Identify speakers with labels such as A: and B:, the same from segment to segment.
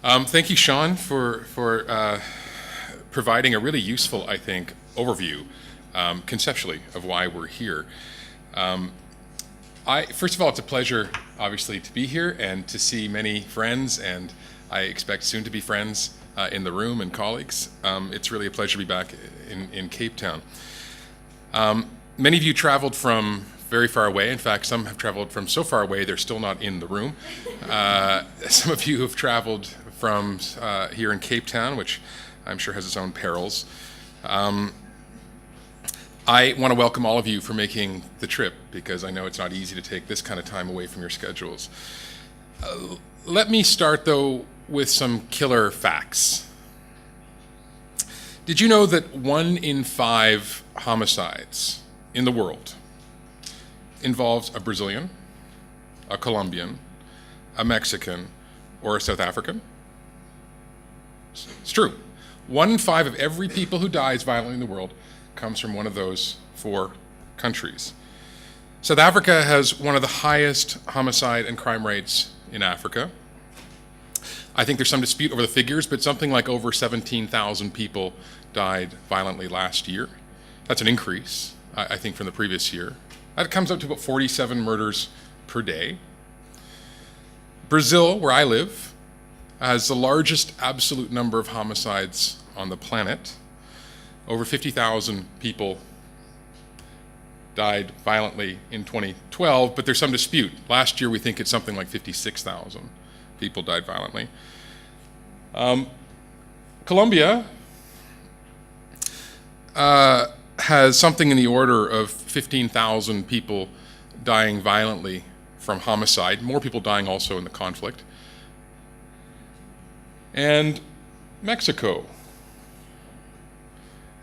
A: Thank you, Sean, for providing a really useful, I think, overview conceptually of why we're here. First of all, it's a pleasure, obviously, to be here and to see many friends, and I expect soon to be friends in the room and colleagues. It's really a pleasure to be back in Cape Town. Many of you traveled from very far away. In fact, some have traveled from so far away they're still not in the room. Some of you have traveled from here in Cape Town, which I'm sure has its own perils. I want to welcome all of you for making the trip, because I know it's not easy to take this kind of time away from your schedules. Let me start, though, with some killer facts. Did you know that 1 in 5 homicides in the world involves a Brazilian, a Colombian, a Mexican, or a South African? It's true. 1 in 5 of every people who dies violently in the world comes from one of those 4 countries. South Africa has one of the highest homicide and crime rates in Africa. I think there's some dispute over the figures, but something like over 17,000 people died violently last year. That's an increase, I think, from the previous year. That comes up to about 47 murders per day. Brazil, where I live, has the largest absolute number of homicides on the planet. Over 50,000 people died violently in 2012, but there's some dispute. Last year, we think it's something like 56,000 people died violently. Colombia has something in the order of 15,000 people dying violently from homicide, more people dying also in the conflict. And Mexico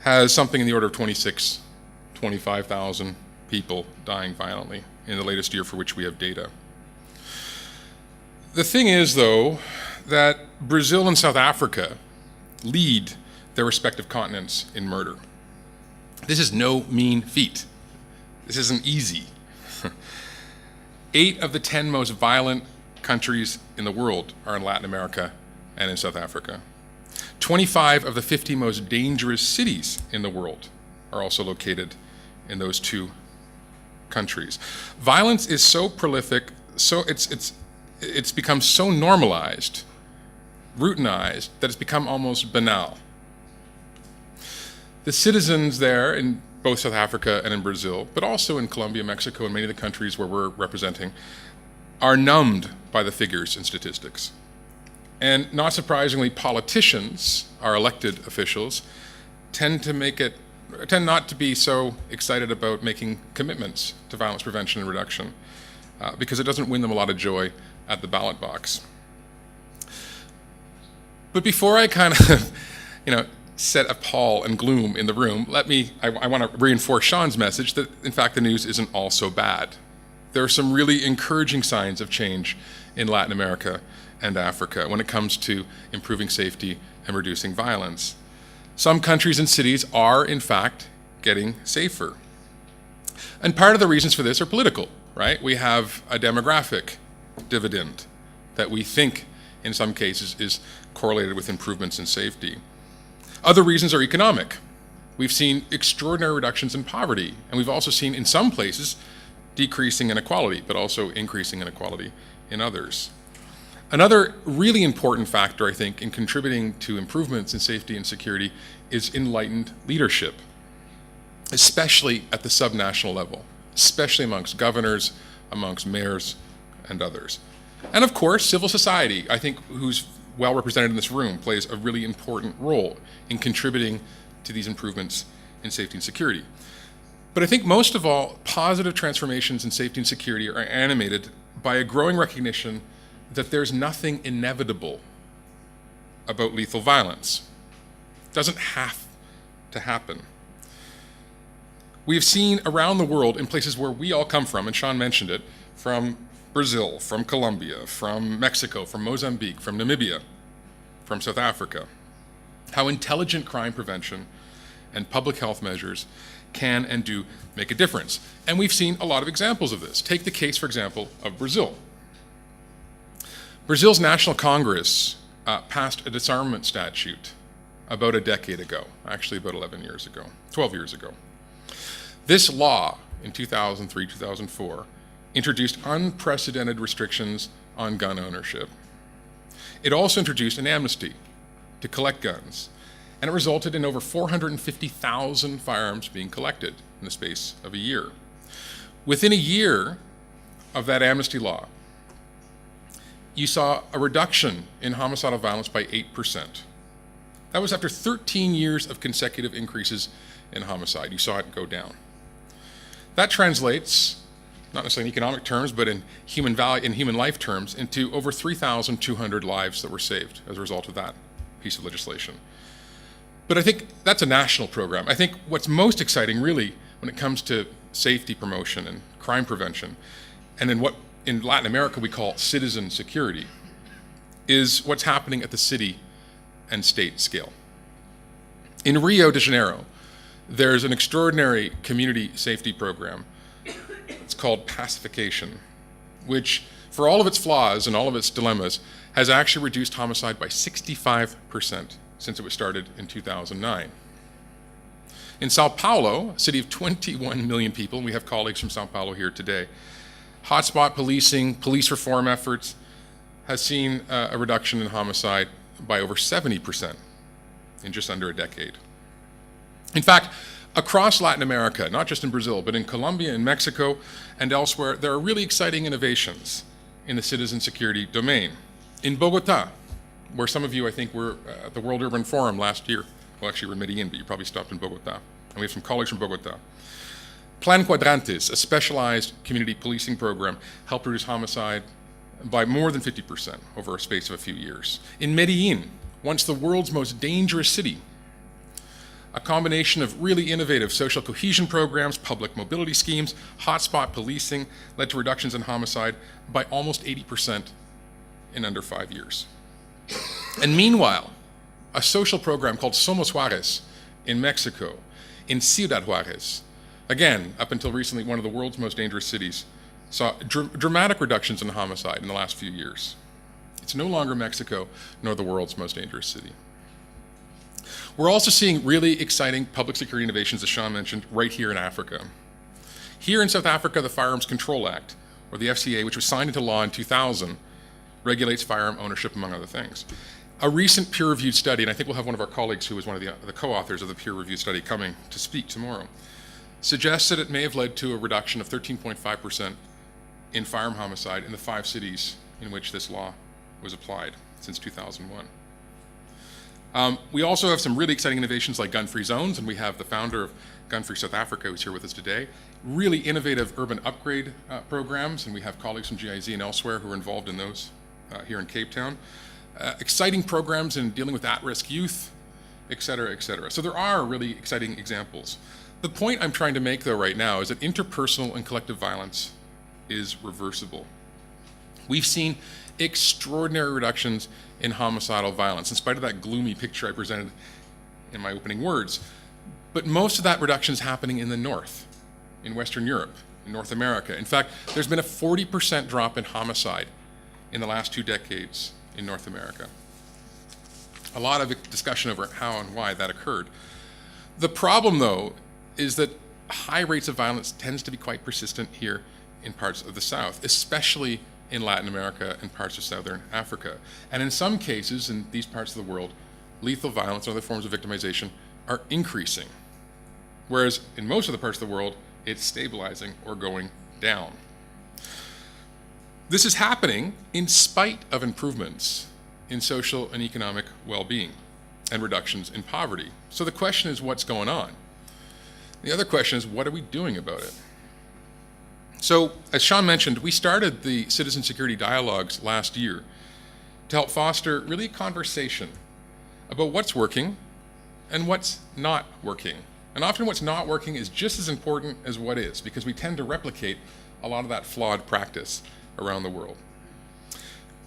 A: has something in the order of 25,000 people dying violently in the latest year for which we have data. The thing is, though, that Brazil and South Africa lead their respective continents in murder. This is no mean feat. This isn't easy. 8 of the 10 most violent countries in the world are in Latin America and in South Africa. 25 of the 50 most dangerous cities in the world are also located in those 2 countries. Violence is so prolific, so it's become so normalized, routinized, that it's become almost banal. The citizens there in both South Africa and in Brazil, but also in Colombia, Mexico, and many of the countries where we're representing, are numbed by the figures and statistics. And not surprisingly, politicians, our elected officials, tend not to be so excited about making commitments to violence prevention and reduction, because it doesn't win them a lot of joy at the ballot box. But before I kind of, set a pall and gloom in the room, I want to reinforce Sean's message that, in fact, the news isn't all so bad. There are some really encouraging signs of change in Latin America and Africa when it comes to improving safety and reducing violence. Some countries and cities are, in fact, getting safer. And part of the reasons for this are political, right? We have a demographic dividend that we think, in some cases, is correlated with improvements in safety. Other reasons are economic. We've seen extraordinary reductions in poverty, and we've also seen, in some places, decreasing inequality, but also increasing inequality in others. Another really important factor, I think, in contributing to improvements in safety and security is enlightened leadership, especially at the subnational level, especially amongst governors, amongst mayors, and others. And of course, civil society, I think, who's well represented in this room, plays a really important role in contributing to these improvements in safety and security. But I think most of all, positive transformations in safety and security are animated by a growing recognition that there's nothing inevitable about lethal violence. It doesn't have to happen. We've seen around the world, in places where we all come from, and Sean mentioned it, from Brazil, from Colombia, from Mexico, from Mozambique, from Namibia, from South Africa, how intelligent crime prevention and public health measures can and do make a difference. And we've seen a lot of examples of this. Take the case, for example, of Brazil. Brazil's National Congress passed a disarmament statute about a decade ago, actually about 11 years ago, 12 years ago. This law in 2003, 2004 introduced unprecedented restrictions on gun ownership. It also introduced an amnesty to collect guns, and it resulted in over 450,000 firearms being collected in the space of a year. Within a year of that amnesty law, you saw a reduction in homicidal violence by 8%. That was after 13 years of consecutive increases in homicide. You saw it go down. That translates, not necessarily in economic terms, but in human value, in human life terms, into over 3,200 lives that were saved as a result of that piece of legislation. But I think that's a national program. I think what's most exciting, really, when it comes to safety promotion and crime prevention, and in what in Latin America we call citizen security, is what's happening at the city and state scale. In Rio de Janeiro, there's an extraordinary community safety program. It's called Pacification, which, for all of its flaws and all of its dilemmas, has actually reduced homicide by 65% since it was started in 2009. In Sao Paulo, a city of 21 million people, and we have colleagues from Sao Paulo here today, hotspot policing, police reform efforts has seen a reduction in homicide by over 70% in just under a decade. In fact, across Latin America, not just in Brazil, but in Colombia and Mexico and elsewhere, there are really exciting innovations in the citizen security domain. In Bogota, where some of you, I think, were at the World Urban Forum last year, well, actually, we're in Medellin, but you probably stopped in Bogota, and we have some colleagues from Bogota. Plan Quadrantes, a specialized community policing program, helped reduce homicide by more than 50% over a space of a few years. In Medellin, once the world's most dangerous city, a combination of really innovative social cohesion programs, public mobility schemes, hotspot policing led to reductions in homicide by almost 80% in under 5 years. And meanwhile, a social program called Somos Juarez in Mexico, in Ciudad Juarez, again, up until recently, one of the world's most dangerous cities, saw dramatic reductions in homicide in the last few years. It's no longer Mexico, nor the world's most dangerous city. We're also seeing really exciting public security innovations, as Sean mentioned, right here in Africa. Here in South Africa, the Firearms Control Act, or the FCA, which was signed into law in 2000, regulates firearm ownership, among other things. A recent peer-reviewed study, and I think we'll have one of our colleagues who was one of the co-authors of the peer-reviewed study coming to speak tomorrow, suggests that it may have led to a reduction of 13.5% in firearm homicide in the 5 cities in which this law was applied since 2001. We also have some really exciting innovations like gun-free zones, and we have the founder of Gun-Free South Africa who's here with us today. Really innovative urban upgrade programs, and we have colleagues from GIZ and elsewhere who are involved in those here in Cape Town. Exciting programs in dealing with at-risk youth, et cetera, et cetera. So there are really exciting examples. The point I'm trying to make, though, right now is that interpersonal and collective violence is reversible. We've seen extraordinary reductions in homicidal violence, in spite of that gloomy picture I presented in my opening words. But most of that reduction is happening in the north, in Western Europe, in North America. In fact, there's been a 40% drop in homicide in the last 2 decades in North America. A lot of discussion over how and why that occurred. The problem, though, is that high rates of violence tends to be quite persistent here in parts of the South, especially in Latin America and parts of Southern Africa. And in some cases, in these parts of the world, lethal violence and other forms of victimization are increasing. Whereas in most of the parts of the world, it's stabilizing or going down. This is happening in spite of improvements in social and economic well-being and reductions in poverty. So the question is, what's going on? The other question is, what are we doing about it? So, as Sean mentioned, we started the Citizen Security Dialogues last year to help foster really a conversation about what's working and what's not working. And often what's not working is just as important as what is, because we tend to replicate a lot of that flawed practice around the world.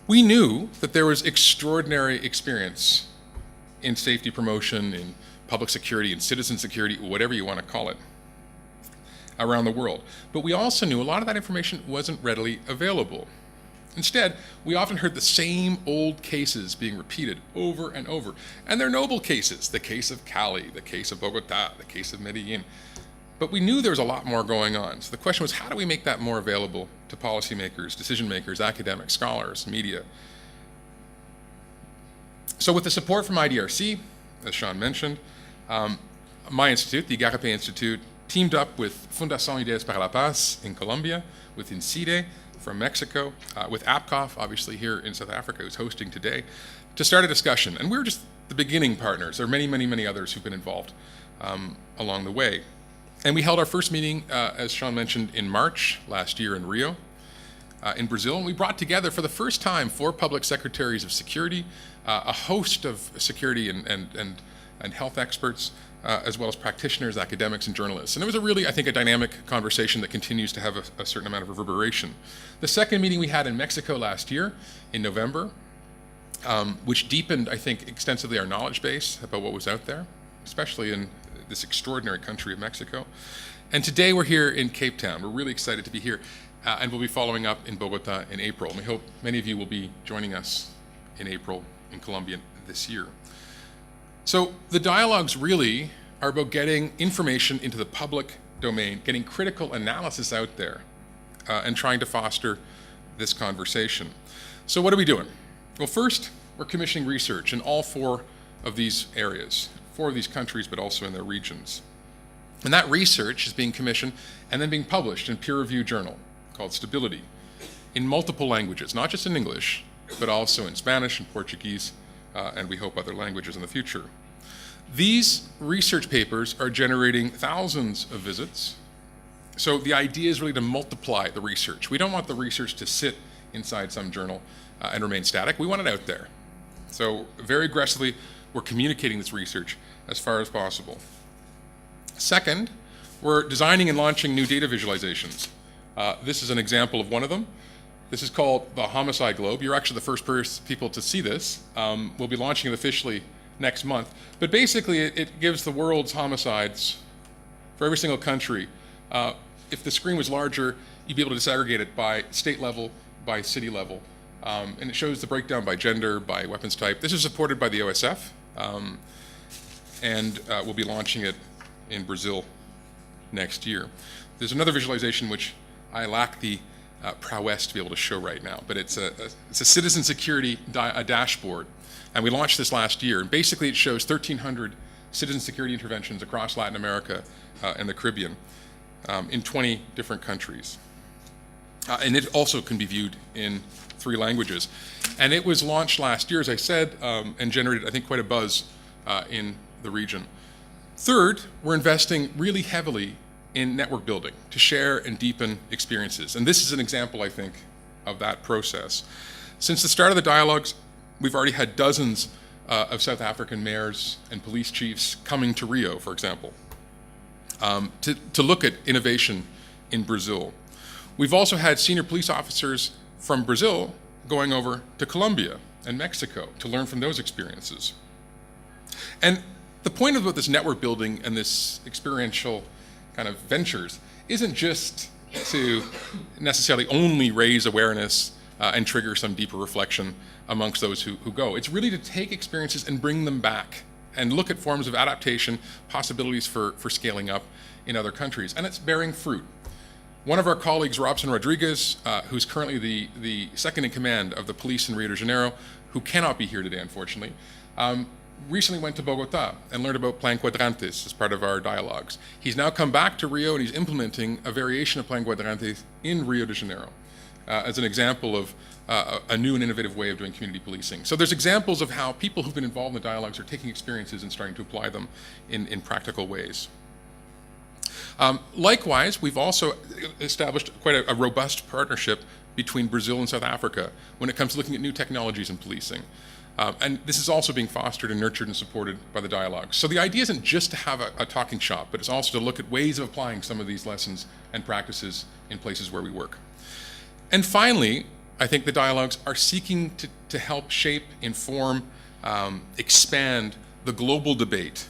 A: We knew that there was extraordinary experience in safety promotion, in public security, in citizen security, whatever you want to call it, around the world. But we also knew a lot of that information wasn't readily available. Instead, we often heard the same old cases being repeated over and over. And they're noble cases, the case of Cali, the case of Bogota, the case of Medellin. But we knew there was a lot more going on. So the question was, how do we make that more available to policymakers, decision makers, academics, scholars, media? So with the support from IDRC, as Sean mentioned, my institute, the Igarape Institute, teamed up with Fundación Ideas para la Paz in Colombia, with INCIDE from Mexico, with APCOF, obviously here in South Africa, who's hosting today, to start a discussion. And we're just the beginning partners. There are many, many, many others who've been involved along the way. And we held our first meeting, as Sean mentioned, in March last year in Rio, in Brazil. And we brought together for the first time 4 public secretaries of security, a host of security and health experts, as well as practitioners, academics, and journalists. And it was a really, I think, a dynamic conversation that continues to have a certain amount of reverberation. The second meeting we had in Mexico last year, in November, which deepened, I think, extensively our knowledge base about what was out there, especially in this extraordinary country of Mexico. And today we're here in Cape Town. We're really excited to be here, and we'll be following up in Bogota in April. And we hope many of you will be joining us in April in Colombia this year. So the dialogues really are about getting information into the public domain, getting critical analysis out there, and trying to foster this conversation. So what are we doing? Well, first, we're commissioning research in all 4 of these areas, 4 of these countries, but also in their regions. And that research is being commissioned and then being published in a peer-reviewed journal called Stability in multiple languages, not just in English, but also in Spanish and Portuguese, and we hope other languages in the future. These research papers are generating thousands of visits. So the idea is really to multiply the research. We don't want the research to sit inside some journal and remain static. We want it out there. So very aggressively, we're communicating this research as far as possible. Second, we're designing and launching new data visualizations. This is an example of one of them. This is called the Homicide Globe. You're actually the first people to see this. We'll be launching it officially next month. But basically, it gives the world's homicides for every single country. If the screen was larger, you'd be able to disaggregate it by state level, by city level. And it shows the breakdown by gender, by weapons type. This is supported by the OSF, and we'll be launching it in Brazil next year. There's another visualization which I lack the prowess to be able to show right now, but it's a citizen security dashboard. And we launched this last year. And basically it shows 1,300 citizen security interventions across Latin America and the Caribbean in 20 different countries. And it also can be viewed in 3 languages. And it was launched last year, as I said, and generated, I think, quite a buzz in the region. Third, we're investing really heavily in network building to share and deepen experiences. And this is an example, I think, of that process. Since the start of the dialogues, we've already had dozens of South African mayors and police chiefs coming to Rio, for example, to look at innovation in Brazil. We've also had senior police officers from Brazil going over to Colombia and Mexico to learn from those experiences. And the point about this network building and this experiential kind of ventures isn't just to necessarily only raise awareness and trigger some deeper reflection amongst those who go. It's really to take experiences and bring them back and look at forms of adaptation, possibilities for scaling up in other countries. And it's bearing fruit. One of our colleagues, Robson Rodriguez, who's currently the second in command of the police in Rio de Janeiro, who cannot be here today, unfortunately, recently went to Bogota and learned about Plan Quadrantes as part of our dialogues. He's now come back to Rio and he's implementing a variation of Plan Quadrantes in Rio de Janeiro as an example of a new and innovative way of doing community policing. So there's examples of how people who've been involved in the dialogues are taking experiences and starting to apply them in practical ways. Likewise, we've also established quite a robust partnership between Brazil and South Africa when it comes to looking at new technologies in policing. And this is also being fostered and nurtured and supported by the dialogue. So the idea isn't just to have a talking shop, but it's also to look at ways of applying some of these lessons and practices in places where we work. And finally, I think the dialogues are seeking to help shape, inform, expand the global debate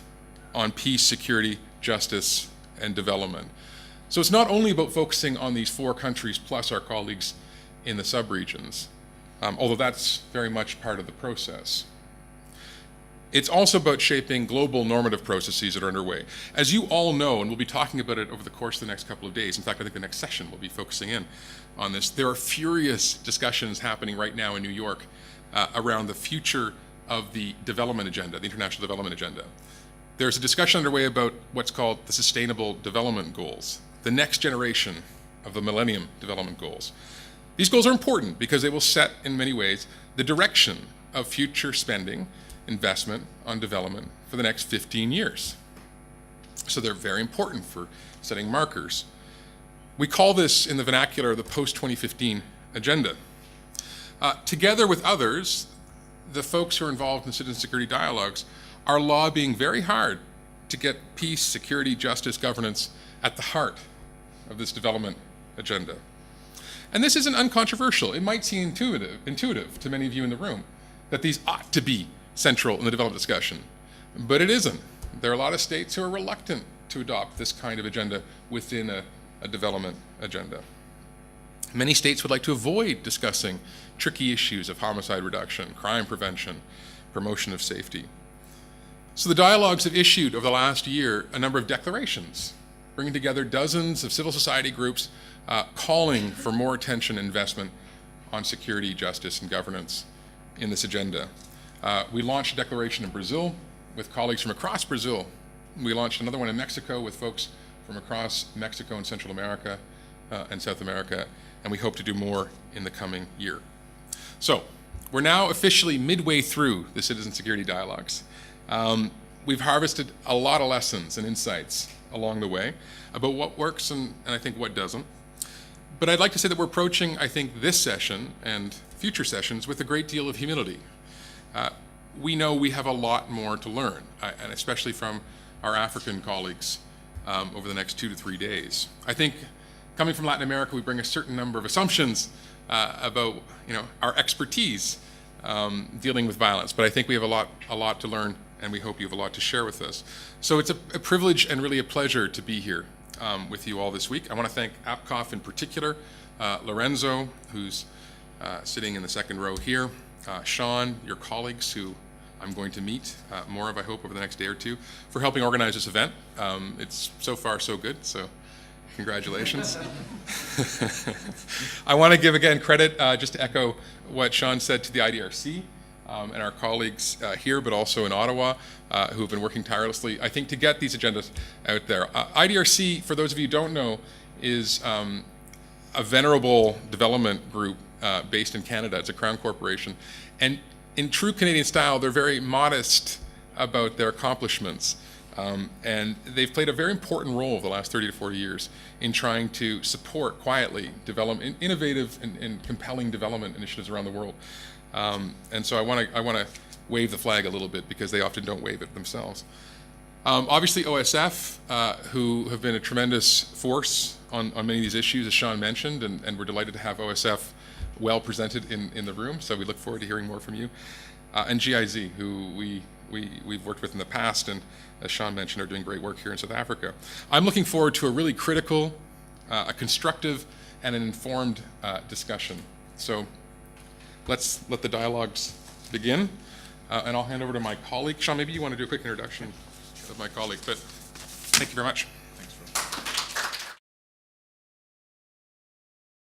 A: on peace, security, justice, and development. So it's not only about focusing on these 4 countries plus our colleagues in the subregions, although that's very much part of the process. It's also about shaping global normative processes that are underway. As you all know, and we'll be talking about it over the course of the next couple of days, in fact, I think the next session will be focusing in on this, there are furious discussions happening right now in New York around the future of the development agenda, the International Development Agenda. There's a discussion underway about what's called the Sustainable Development Goals, the next generation of the Millennium Development Goals. These goals are important because they will set, in many ways, the direction of future spending, investment on development for the next 15 years. So they're very important for setting markers. We call this, in the vernacular, the post-2015 agenda. Together with others, the folks who are involved in citizen security dialogues are lobbying very hard to get peace, security, justice, governance at the heart of this development agenda. And this isn't uncontroversial. It might seem intuitive to many of you in the room that these ought to be central in the development discussion, but it isn't. There are a lot of states who are reluctant to adopt this kind of agenda within a development agenda. Many states would like to avoid discussing tricky issues of homicide reduction, crime prevention, promotion of safety. So the dialogues have issued over the last year a number of declarations, bringing together dozens of civil society groups calling for more attention and investment on security, justice, and governance in this agenda. We launched a declaration in Brazil with colleagues from across Brazil. We launched another one in Mexico with folks from across Mexico and Central America and South America, and we hope to do more in the coming year. So we're now officially midway through the citizen security dialogues. We've harvested a lot of lessons and insights along the way about what works and I think what doesn't. But I'd like to say that we're approaching, I think, this session and future sessions with a great deal of humility. We know we have a lot more to learn, and especially from our African colleagues over the next 2 to 3 days. I think coming from Latin America, we bring a certain number of assumptions about our expertise dealing with violence, but I think we have a lot to learn, and we hope you have a lot to share with us. So it's a privilege and really a pleasure to be here with you all this week. I want to thank APCOF in particular, Lorenzo, who's sitting in the second row here, Sean, your colleagues who I'm going to meet more of, I hope, over the next day or two, for helping organize this event. It's so far so good, so congratulations. I want to give again credit, just to echo what Sean said, to the IDRC and our colleagues here, but also in Ottawa, who have been working tirelessly, I think, to get these agendas out there. IDRC, for those of you who don't know, is a venerable development group based in Canada. It's a Crown corporation. And in true Canadian style, they're very modest about their accomplishments. And they've played a very important role over the last 30 to 40 years in trying to support quietly innovative and compelling development initiatives around the world. And so I want to wave the flag a little bit because they often don't wave it themselves. Obviously OSF, who have been a tremendous force on many of these issues, as Sean mentioned, and we're delighted to have OSF well presented in the room, so we look forward to hearing more from you. And GIZ, who we've worked with in the past, and as Sean mentioned, are doing great work here in South Africa. I'm looking forward to a really critical, a constructive, and an informed discussion. So let's let the dialogues begin, and I'll hand over to my colleague. Sean, maybe you want to do a quick introduction of my colleague, but thank you very much.